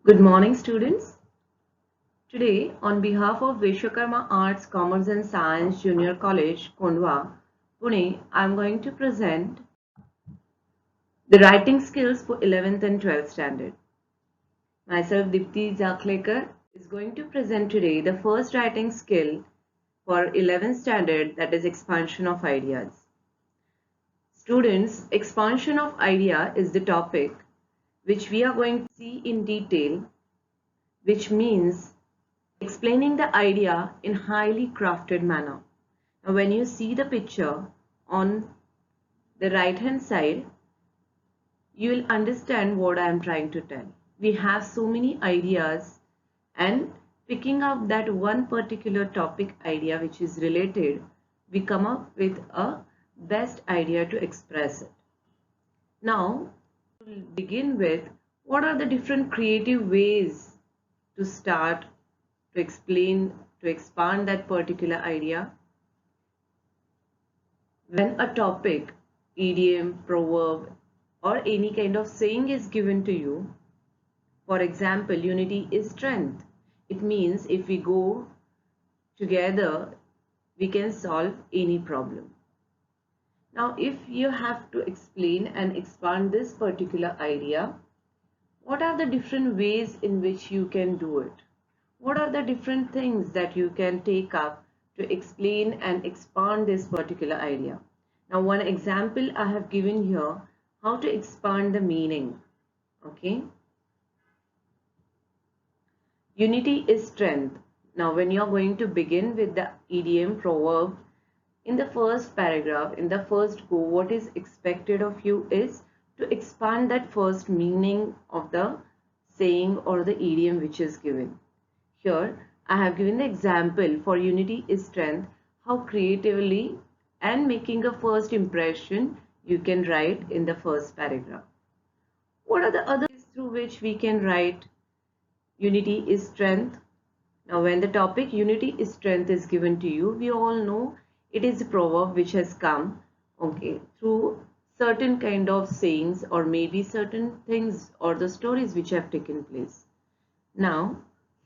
Good morning, students. Today, on behalf of Vishwakarma Arts, Commerce and Science Junior College, Kondwa, Pune, I am going to present the writing skills for 11th and 12th standard. Myself, Deepti Jakhlekar, is going to present today the first writing skill for 11th standard, that is expansion of ideas. Students, expansion of idea is the topic which we are going to see in detail, which means explaining the idea in highly crafted manner. Now when you see the picture on the right hand side, you will understand what I am trying to tell. We have so many ideas, and picking up that one particular topic idea which is related, we come up with a best idea to express it. Now we'll begin with what are the different creative ways to start, to explain, to expand that particular idea. When a topic, idiom, proverb, or any kind of saying is given to you, for example, unity is strength. It means if we go together, we can solve any problem. Now, if you have to explain and expand this particular idea, what are the different ways in which you can do it? What are the different things that you can take up to explain and expand this particular idea? Now, one example I have given here, how to expand the meaning. Okay. Unity is strength. Now, when you are going to begin with the idiom proverb, in the first paragraph, in the first go, what is expected of you is to expand that first meaning of the saying or the idiom which is given. Here, I have given the example for unity is strength, how creatively and making a first impression you can write in the first paragraph. What are the other ways through which we can write unity is strength? Now, when the topic unity is strength is given to you, we all know it is a proverb which has come, okay, through certain kind of sayings or maybe certain things or the stories which have taken place. Now,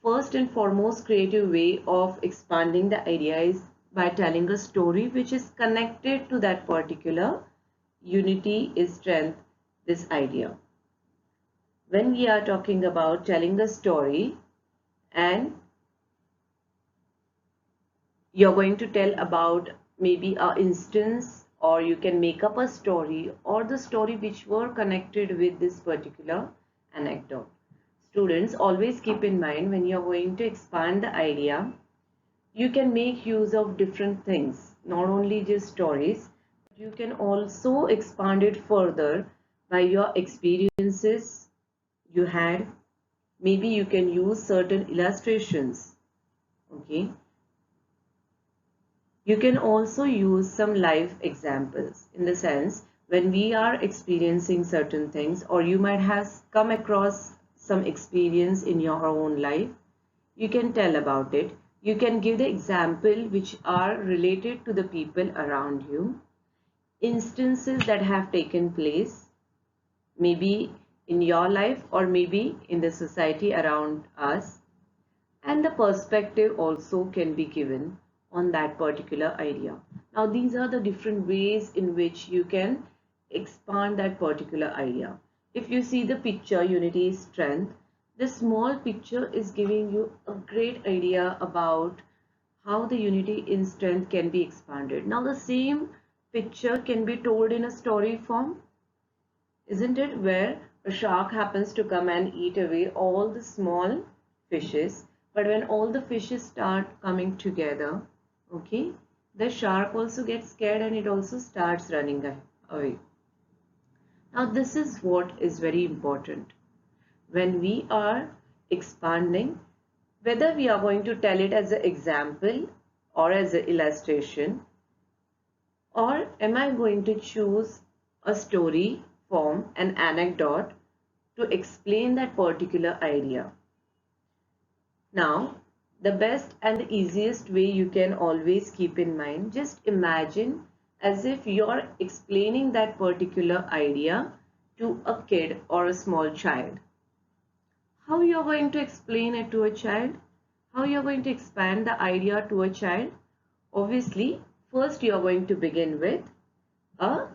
first and foremost creative way of expanding the idea is by telling a story which is connected to that particular unity is strength, this idea. When we are talking about telling a story and you're going to tell about maybe a instance, or you can make up a story or the story which were connected with this particular anecdote. Students, always keep in mind when you're going to expand the idea, you can make use of different things, not only just stories, but you can also expand it further by your experiences you had. Maybe you can use certain illustrations. Okay. You can also use some live examples, in the sense when we are experiencing certain things, or you might have come across some experience in your own life, you can tell about it. You can give the example which are related to the people around you, instances that have taken place, maybe in your life or maybe in the society around us, and the perspective also can be given on that particular idea. Now, these are the different ways in which you can expand that particular idea. If you see the picture, unity is strength, this small picture is giving you a great idea about how the unity in strength can be expanded. Now, the same picture can be told in a story form, isn't it? Where a shark happens to come and eat away all the small fishes, but when all the fishes start coming together, okay, the shark also gets scared and it also starts running away. Now, this is what is very important when we are expanding, whether we are going to tell it as an example or as an illustration, or am I going to choose a story form, an anecdote to explain that particular idea. Now, the best and the easiest way you can always keep in mind, just imagine as if you're explaining that particular idea to a kid or a small child. How you are going to explain it to a child? How you are going to expand the idea to a child? Obviously, first you are going to begin with a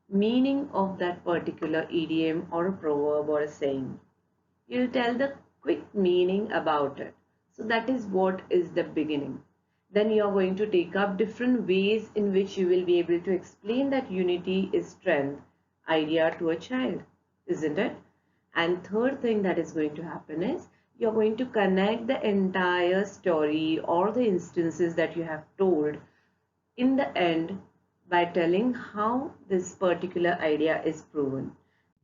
meaning of that particular idiom or a proverb or a saying. You'll tell the quick meaning about it. So that is what is the beginning. Then you are going to take up different ways in which you will be able to explain that unity is strength idea to a child, isn't it? And third thing that is going to happen is you're going to connect the entire story or the instances that you have told in the end by telling how this particular idea is proven.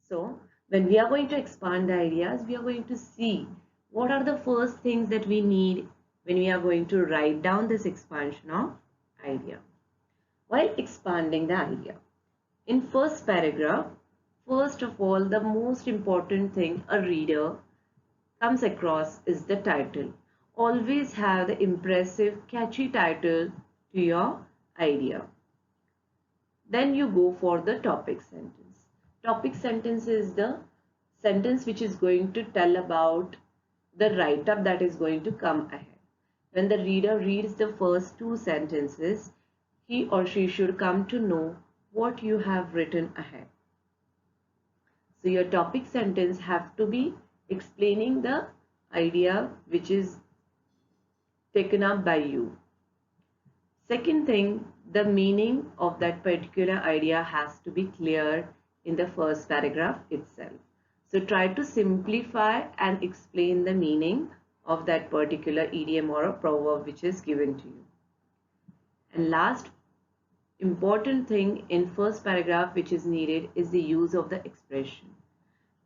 So when we are going to expand the ideas, we are going to see what are the first things that we need when we are going to write down this expansion of idea. While expanding the idea, in first paragraph, first of all, the most important thing a reader comes across is the title. Always have the impressive, catchy title to your idea. Then you go for the topic sentence. Topic sentence is the sentence which is going to tell about the write-up that is going to come ahead. When the reader reads the first two sentences, he or she should come to know what you have written ahead. So your topic sentence have to be explaining the idea which is taken up by you. Second thing, the meaning of that particular idea has to be clear in the first paragraph itself. So try to simplify and explain the meaning of that particular idiom or a proverb which is given to you. And last important thing in first paragraph which is needed is the use of the expression.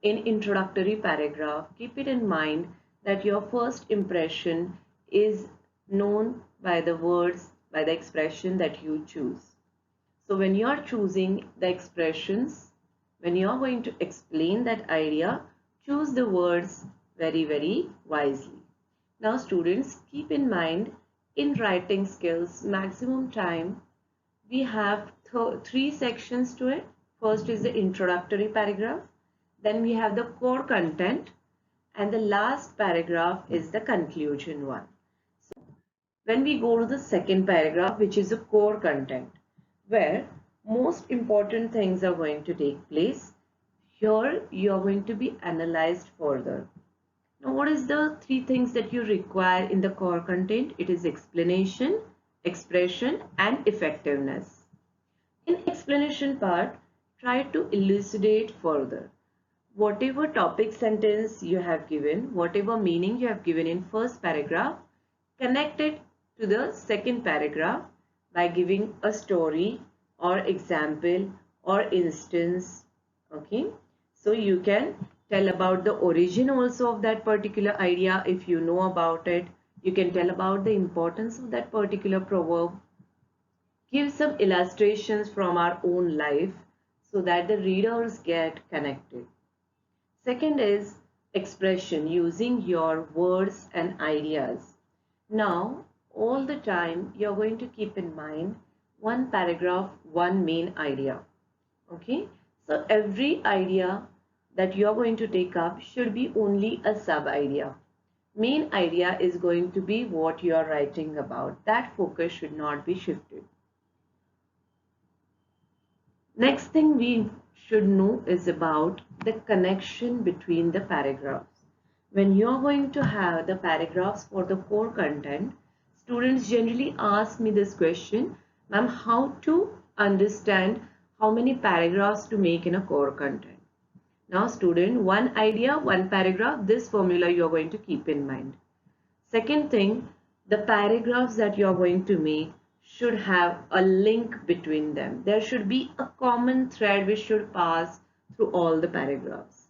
In introductory paragraph, keep it in mind that your first impression is known by the words, by the expression that you choose. So when you are choosing the expressions, when you are going to explain that idea, choose the words very, very wisely. Now students, keep in mind in writing skills, maximum time, we have three sections to it. First is the introductory paragraph, then we have the core content, and the last paragraph is the conclusion one. So when we go to the second paragraph, which is the core content, where most important things are going to take place, here you are going to be analyzed further. Now what is the three things that you require in the core content? It is explanation, expression, and effectiveness. In explanation part, try to elucidate further. Whatever topic sentence you have given, whatever meaning you have given in first paragraph, connect it to the second paragraph by giving a story or example or instance. Okay, so you can tell about the origin also of that particular idea if you know about it. You can tell about the importance of that particular proverb. Give some illustrations from our own life so that the readers get connected. Second is expression, using your words and ideas. Now, all the time you're going to keep in mind one paragraph, one main idea. Okay, so every idea that you're going to take up should be only a sub idea. Main idea is going to be what you are writing about. That focus should not be shifted. Next thing we should know is about the connection between the paragraphs. When you are going to have the paragraphs for the core content, students generally ask me this question, ma'am, how to understand how many paragraphs to make in a core content. Now student, one idea, one paragraph, this formula you are going to keep in mind. Second thing, the paragraphs that you are going to make should have a link between them. There should be a common thread which should pass through all the paragraphs.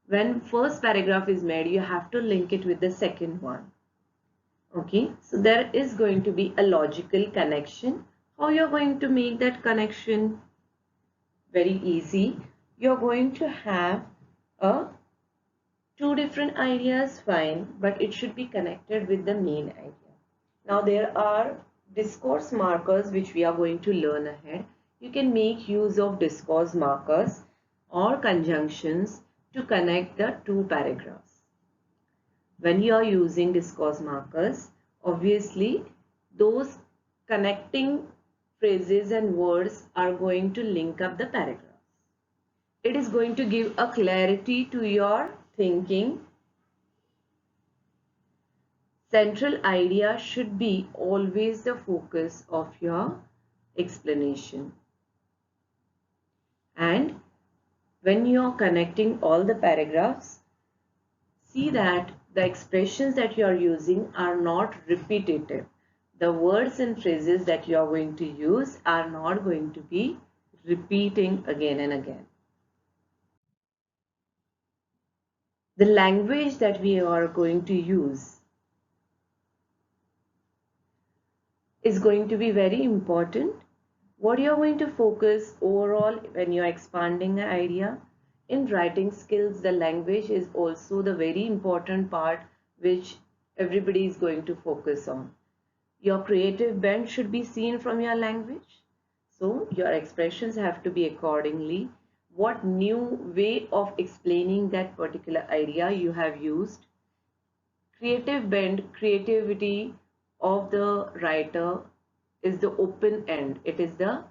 When first paragraph is made, you have to link it with the second one. Okay, so there is going to be a logical connection. How you're going to make that connection? Very easy. You're going to have two different ideas, fine, but it should be connected with the main idea. Now there are discourse markers which we are going to learn ahead. You can make use of discourse markers or conjunctions to connect the two paragraphs. When you are using discourse markers, obviously those connecting phrases and words are going to link up the paragraphs. It is going to give a clarity to your thinking. Central idea should be always the focus of your explanation. And when you are connecting all the paragraphs, see that the expressions that you are using are not repetitive. The words and phrases that you are going to use are not going to be repeating again and again. The language that we are going to use is going to be very important. What you are going to focus overall when you are expanding an idea. In writing skills, the language is also the very important part which everybody is going to focus on. Your creative bent should be seen from your language. So your expressions have to be accordingly. What new way of explaining that particular idea you have used. Creative bent, creativity of the writer is the open end. It is the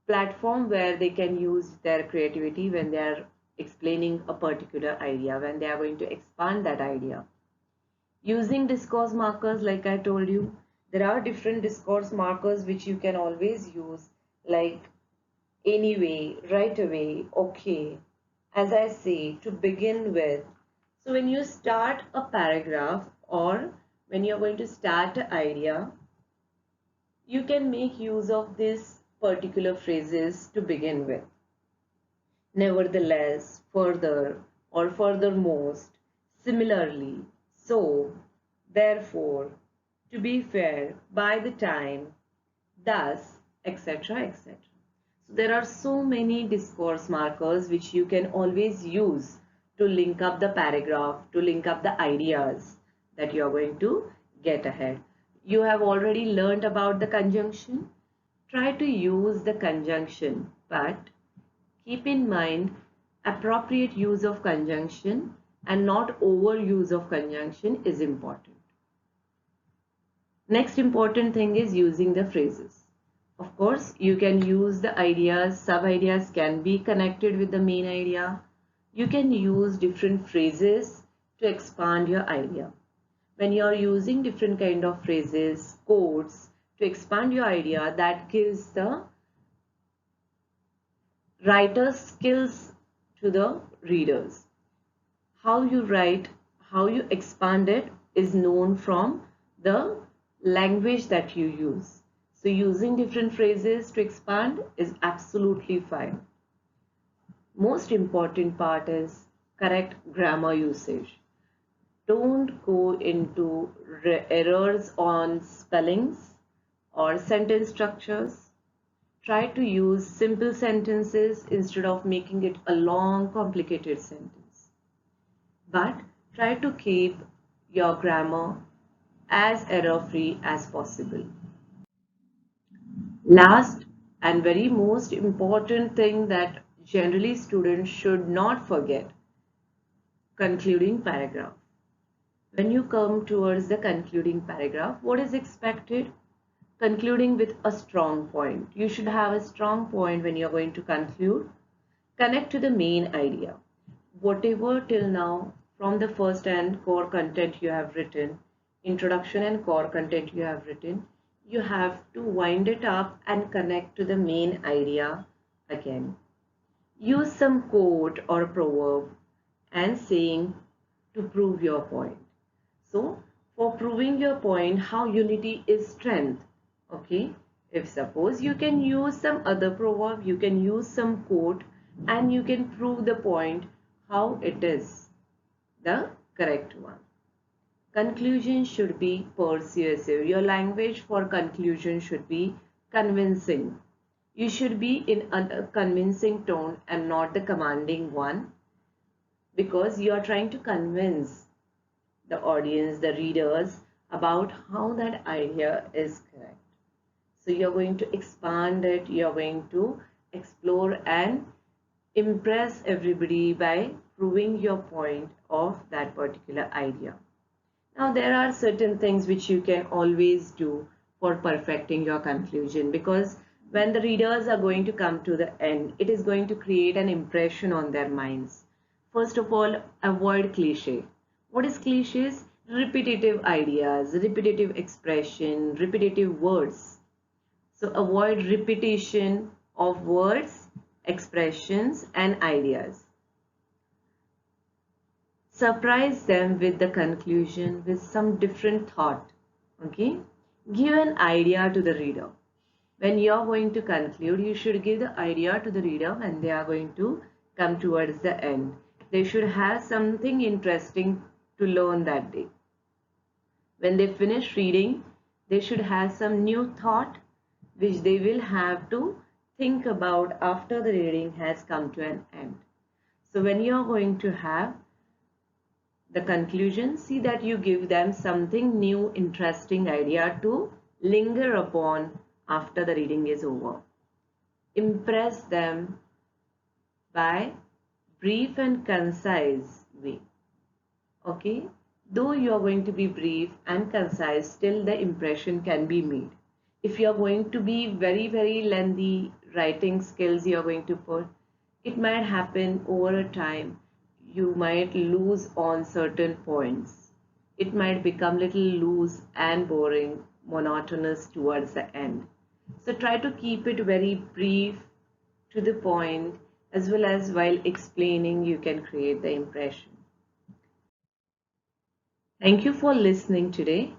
platform where they can use their creativity when they are explaining a particular idea, when they are going to expand that idea. Using discourse markers, like I told you, there are different discourse markers which you can always use, like anyway, right away, okay, as I say, to begin with. So when you start a paragraph or when you're going to start an idea, you can make use of these particular phrases to begin with. Nevertheless, further, or furthermost, similarly, so, therefore, to be fair, by the time, thus, etc. etc. So there are so many discourse markers which you can always use to link up the paragraph, to link up the ideas that you are going to get ahead. You have already learned about the conjunction. Try to use the conjunction, but keep in mind appropriate use of conjunction and not overuse of conjunction is important. Next important thing is using the phrases. Of course, you can use the ideas, sub-ideas can be connected with the main idea. You can use different phrases to expand your idea. When you are using different kind of phrases, quotes to expand your idea, that gives the writer's skills to the readers. How you write, how you expand it is known from the language that you use. So using different phrases to expand is absolutely fine. Most important part is correct grammar usage. Don't go into errors on spellings or sentence structures. Try to use simple sentences instead of making it a long, complicated sentence. But try to keep your grammar as error-free as possible. Last and very most important thing that generally students should not forget, concluding paragraph. When you come towards the concluding paragraph, what is expected? Concluding with a strong point. You should have a strong point when you're going to conclude. Connect to the main idea. Whatever till now from the first and core content you have written, introduction and core content you have written, you have to wind it up and connect to the main idea again. Use some quote or proverb and saying to prove your point. So, for proving your point, how unity is strength. Okay, if suppose you can use some other proverb, you can use some quote and you can prove the point how it is the correct one. Conclusion should be persuasive. Your language for conclusion should be convincing. You should be in a convincing tone and not the commanding one, because you are trying to convince the audience, the readers, about how that idea is correct. So you're going to expand it, you're going to explore and impress everybody by proving your point of that particular idea. Now, there are certain things which you can always do for perfecting your conclusion, because when the readers are going to come to the end, it is going to create an impression on their minds. First of all, avoid cliche. What is cliches? Repetitive ideas, repetitive expression, repetitive words. So avoid repetition of words, expressions, and ideas. Surprise them with the conclusion with some different thought. Okay, give an idea to the reader. When you are going to conclude, you should give the idea to the reader when they are going to come towards the end. They should have something interesting to learn that day. When they finish reading, they should have some new thought which they will have to think about after the reading has come to an end. So when you are going to have the conclusion, see that you give them something new, interesting idea to linger upon after the reading is over. Impress them by brief and concise way. Okay, though you are going to be brief and concise, still the impression can be made. If you are going to be very lengthy writing skills you are going to put, it might happen over a time you might lose on certain points. It might become little loose and boring, monotonous towards the end. So try to keep it very brief, to the point, as well as while explaining you can create the impression. Thank you for listening today.